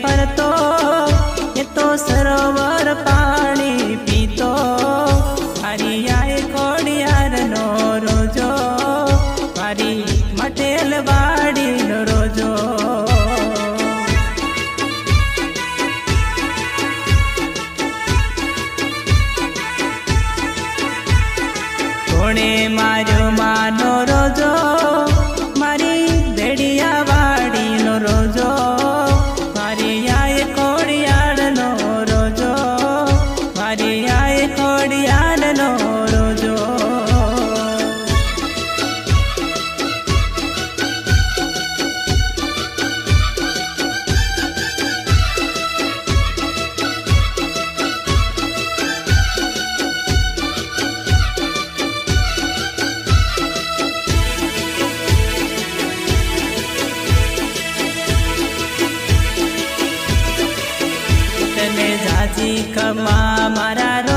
ફરતો એ તો સરોવર પાણી પીતો હરિયાએ ખોડિયારનો રોજો મારી મટેલ વાડીનો રોજો કોણે માર્યો માનો રોજો મારી દેડિયા વાડીનો રોજો મારી આય ખોડિયારનો રોજો મારી આય ખોડિયારનો રોજો જાજી કમા મારા